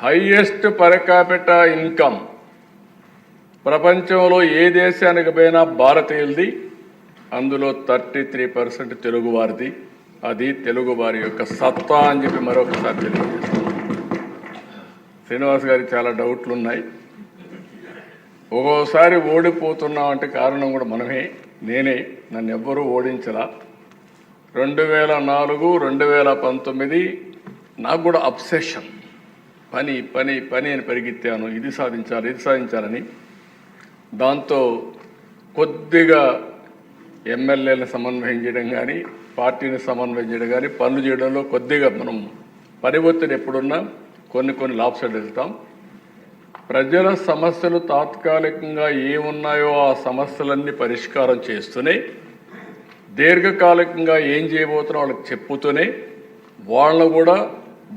Highest per capita income ప్రపంచంలో ఏ దేశానికి పోయినా భారతీయులది, అందులో 33% తెలుగువారిది. అది తెలుగువారి యొక్క సత్తా అని చెప్పి మరొకసారి తెలియజేస్తాను. శ్రీనివాస్ గారికి చాలా డౌట్లు ఉన్నాయి. ఒక్కోసారి ఓడిపోతున్నాం అంటే కారణం కూడా మనమే, నేనే. నన్ను ఎవ్వరూ ఓడించలా. 2004, 2019 నాకు కూడా అబ్సెషన్, పని పని పని అని పరిగెత్తాను. ఇది సాధించాలి, ఇది సాధించాలని. దాంతో కొద్దిగా ఎమ్మెల్యేలను సమన్వయం చేయడం కానీ, పార్టీని సమన్వయం చేయడం కానీ, పనులు చేయడంలో కొద్దిగా మనం పని ఒత్తిడి ఎప్పుడున్నా కొన్ని లాభసాలు వెళ్తాం. ప్రజల సమస్యలు తాత్కాలికంగా ఏమున్నాయో ఆ సమస్యలన్నీ పరిష్కారం చేస్తూనే, దీర్ఘకాలికంగా ఏం చేయబోతున్నా వాళ్ళకి చెప్పుతూనే, వాళ్ళను కూడా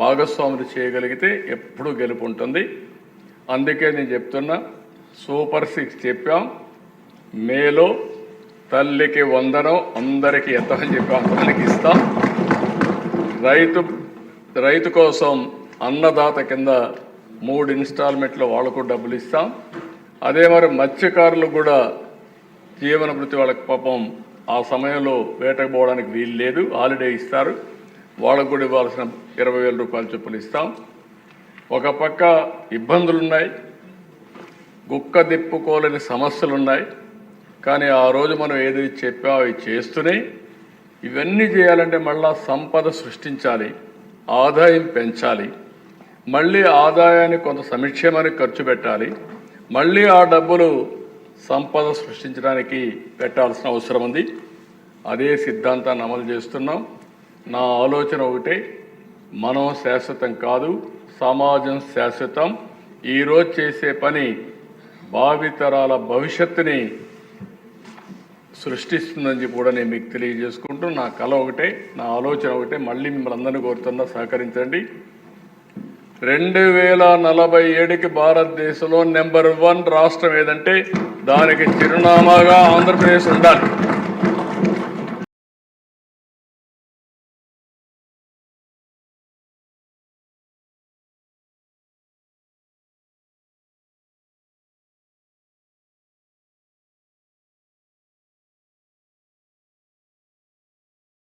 భాగస్వాములు చేయగలిగితే ఎప్పుడూ గెలుపు ఉంటుంది. అందుకే నేను చెప్తున్నా, సూపర్ 6 చెప్పాం. మేలో తల్లికి వందనం, అందరికీ ఎంతమని చెప్పాం అంతమందికి ఇస్తాం. రైతు కోసం అన్నదాత కింద 3 ఇన్స్టాల్మెంట్లో వాళ్ళకు డబ్బులు ఇస్తాం. అదే మరి మత్స్యకారులకు కూడా జీవన వృత్తి, వాళ్ళకి పాపం ఆ సమయంలో వేటకు పోవడానికి వీలు లేదు, హాలిడే ఇస్తారు. వాళ్ళకు కూడా ఇవ్వాల్సిన 20,000 రూపాయల చొప్పులు ఇస్తాం. ఒక పక్క ఇబ్బందులున్నాయి, గుక్క దిప్పుకోలేని సమస్యలున్నాయి. కానీ ఆ రోజు మనం ఏదైతే చెప్పామో అవి చేస్తూనే, ఇవన్నీ చేయాలంటే మళ్ళా సంపద సృష్టించాలి, ఆదాయం పెంచాలి, మళ్ళీ ఆదాయాన్ని కొంత సంక్షేమానికి ఖర్చు పెట్టాలి, మళ్ళీ ఆ డబ్బులు సంపద సృష్టించడానికి పెట్టాల్సిన అవసరం ఉంది. అదే సిద్ధాంతాన్ని అమలు చేస్తున్నాం. నా ఆలోచన ఒకటే, మనం శాశ్వతం కాదు, సమాజం శాశ్వతం. ఈరోజు చేసే పని భావితరాల భవిష్యత్తుని సృష్టిస్తుందని చెప్పి కూడా నేను మీకు తెలియజేసుకుంటూ, నా కళ ఒకటే, నా ఆలోచన ఒకటే, మళ్ళీ మిమ్మల్ని అందరినీ కోరుతున్నా సహకరించండి. 2047కి భారతదేశంలో నెంబర్ 1 రాష్ట్రం ఏదంటే దానికి చిరునామాగా ఆంధ్రప్రదేశ్ ఉండాలి.